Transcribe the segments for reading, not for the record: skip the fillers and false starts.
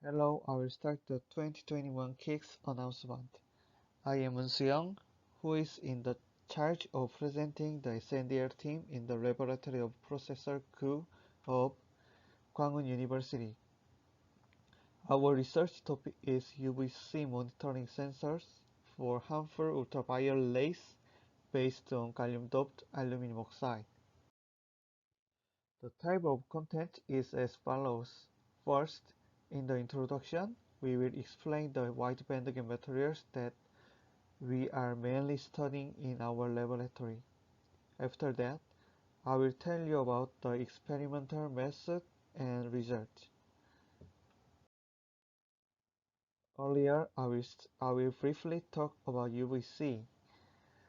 Hello, I will start the 2021 Kwix announcement. I am Eun-Suyong, who is in the charge of presenting the SNDL team in the Laboratory of Processor Q of Gwangwon University. Our research topic is UVC monitoring sensors for harmful ultraviolet rays based on gallium-doped aluminum oxide. The type of content is as follows. First, in the introduction, we will explain the wide bandgap materials that we are mainly studying in our laboratory. After that, I will tell you about the experimental method and results. Earlier, I will briefly talk about UVC,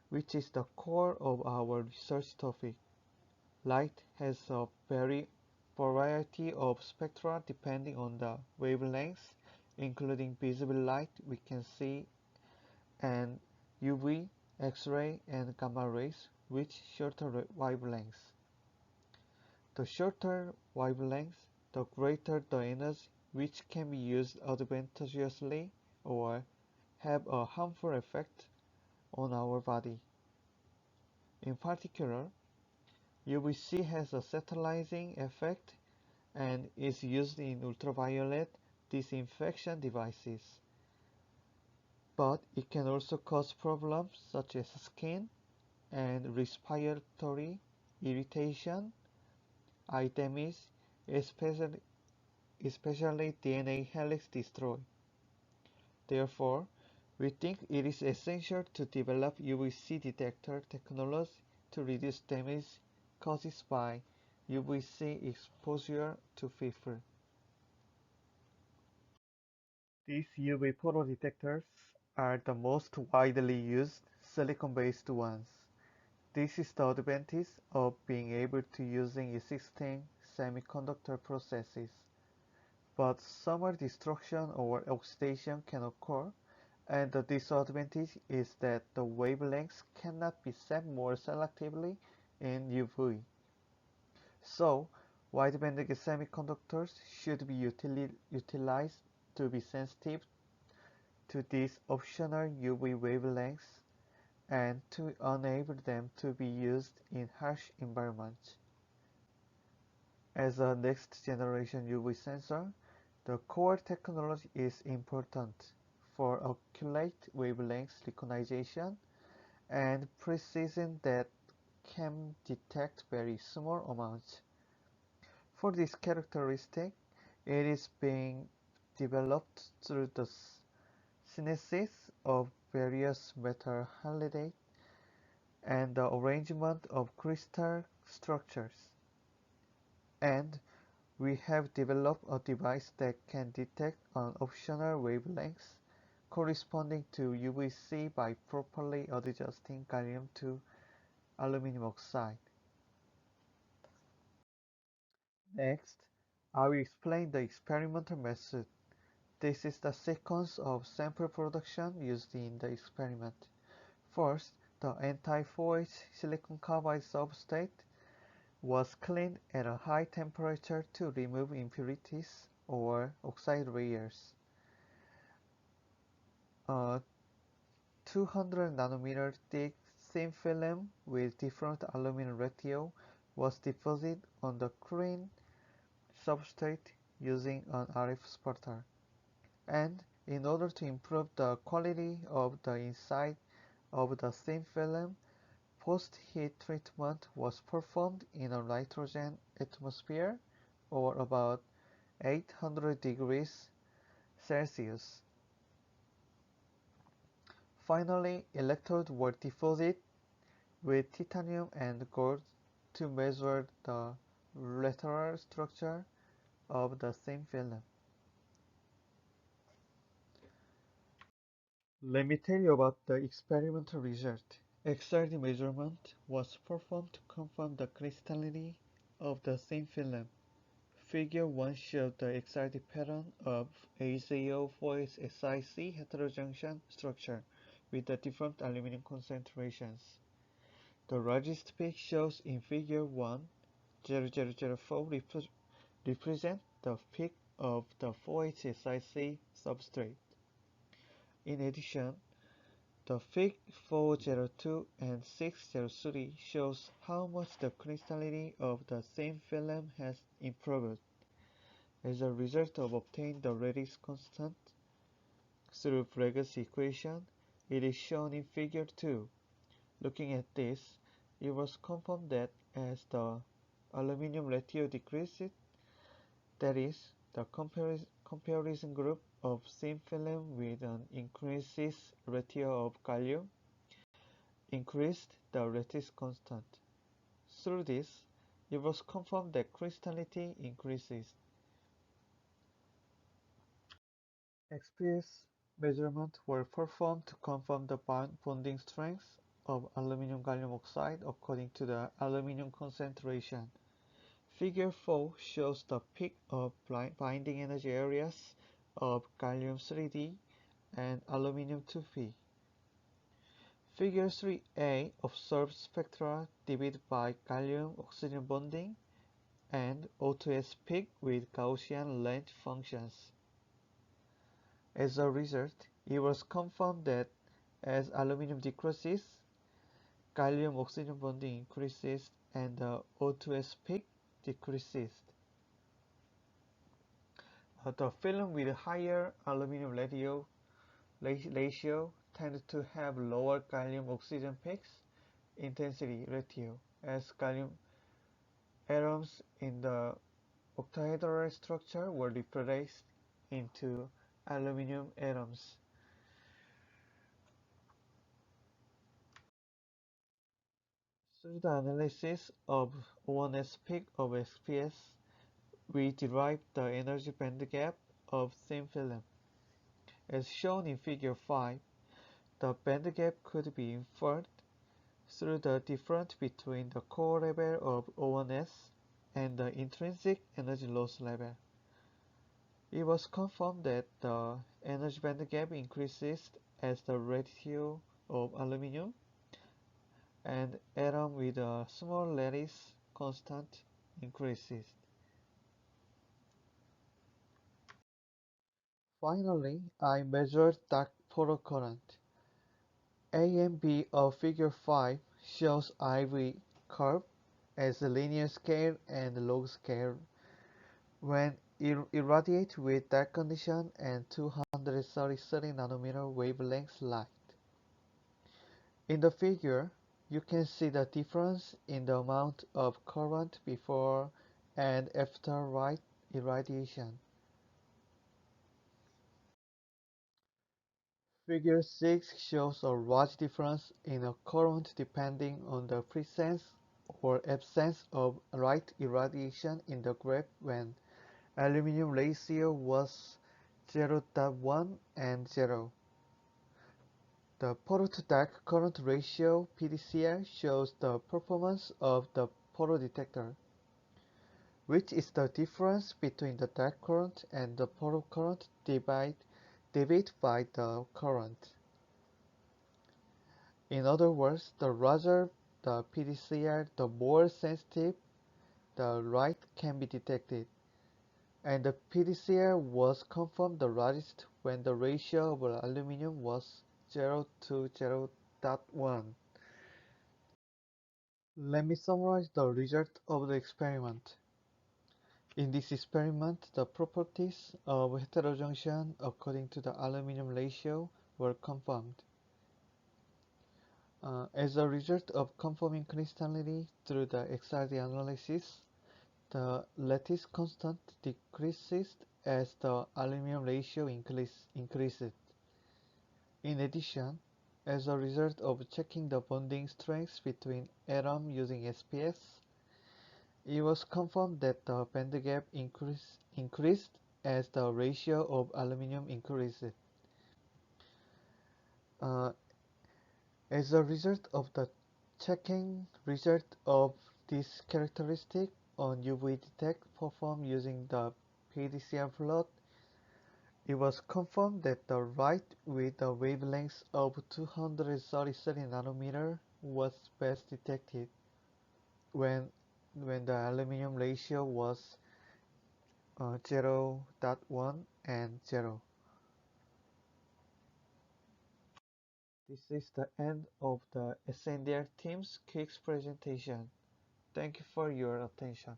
which is the core of our research topic. Light has a variety of spectra depending on the wavelengths, including visible light we can see, and UV, X-ray, and gamma rays, with shorter wavelengths. The shorter wavelengths, the greater the energy which can be used advantageously or have a harmful effect on our body. In particular, UVC has a satelliting effect and is used in ultraviolet disinfection devices. But it can also cause problems such as skin and respiratory irritation, eye damage, especially DNA helix destroy. Therefore, we think it is essential to develop UVC detector technology to reduce damage caused by UVC exposure to people. These UV photodetectors are the most widely used silicon-based ones. This is the advantage of being able to using existing semiconductor processes. But thermal destruction or oxidation can occur, and the disadvantage is that the wavelengths cannot be set more selectively in UV. So, wideband semiconductors should be utilized to be sensitive to these optional UV wavelengths and to enable them to be used in harsh environments. As a next generation UV sensor, the core technology is important for accurate wavelength recognition and precision that can detect very small amounts. For this characteristic, it is being developed through the synthesis of various metal halides and the arrangement of crystal structures. And we have developed a device that can detect an optional wavelengths corresponding to UVC by properly adjusting gallium to aluminum oxide. Next, I will explain the experimental method. This is the sequence of sample production used in the experiment. First, the anti-4H silicon carbide substrate was cleaned at a high temperature to remove impurities or oxide layers. A 200 nanometer thick thin film with different aluminum ratio was deposited on the clean substrate using an RF sputter. And in order to improve the quality of the inside of the thin film, post-heat treatment was performed in a nitrogen atmosphere or about 800 degrees Celsius. Finally, electrodes were deposited with titanium and gold to measure the lateral structure of the thin film. Let me tell you about the experimental result. XRD measurement was performed to confirm the crystallinity of the thin film. Figure 1 shows the XRD pattern of AZO4SiC heterojunction structure with the different aluminum concentrations. The largest peak shown in Figure 1, 0004 represents the peak of the 4HSIC substrate. In addition, the Fig 402 and 603 shows how much the crystallinity of the thin film has improved. As a result of obtaining the lattice constant through Bragg's equation, it is shown in Figure 2. Looking at this, it was confirmed that as the aluminum ratio decreases, that is, the comparison group of thin film with an increases ratio of gallium increased the lattice constant. Through this, it was confirmed that crystallinity increases. XPS measurements were performed to confirm the bonding strength of aluminum gallium oxide according to the aluminum concentration. Figure 4 shows the peak of binding energy areas of gallium 3D and aluminum 2P. Figure 3a observes spectra divided by gallium-oxygen bonding and O2S peak with Gaussian length functions. As a result, it was confirmed that as aluminum decreases, gallium-oxygen bonding increases and the O2S peak decreases. The film with higher aluminum ratio tend to have lower gallium-oxygen peaks intensity ratio as gallium atoms in the octahedral structure were replaced into aluminum atoms. Through the analysis of 1s peak of XPS, we derived the energy band gap of thin film. As shown in Figure 5, the band gap could be inferred through the difference between the core level of O1s and the intrinsic energy loss level. It was confirmed that the energy band gap increases as the ratio of aluminum and atom with a small lattice constant increases. Finally, I measured dark photocurrent. A and B of Figure 5 shows IV curve as a linear scale and log scale when irradiated with dark condition and 233 nanometer wavelength light. In the figure, you can see the difference in the amount of current before and after light irradiation. Figure 6 shows a large difference in a current depending on the presence or absence of light irradiation in the graph when aluminum ratio was 0.1 and 0. The photo-to-dark current ratio (PDCR) shows the performance of the photodetector, which is the difference between the dark current and the photocurrent divided by the current. In other words, the larger the PDCR, the more sensitive the light can be detected, and the PDCR was confirmed the largest when the ratio of aluminum was 0 to 0.1. Let me summarize the result of the experiment. In this experiment, the properties of heterojunction according to the aluminum ratio were confirmed. As a result of confirming crystallinity through the XRD analysis, the lattice constant decreases as the aluminum ratio increases. In addition, as a result of checking the bonding strengths between atoms using SPS, it was confirmed that the band gap increased as the ratio of aluminum increased. As a result of the checking result of this characteristic on UV detect performed using the PDCR plot, it was confirmed that the light with a wavelength of 233 nanometer was best detected when the aluminum ratio was 0.1 and 0. This is the end of the SNDL team's Kwix presentation. Thank you for your attention.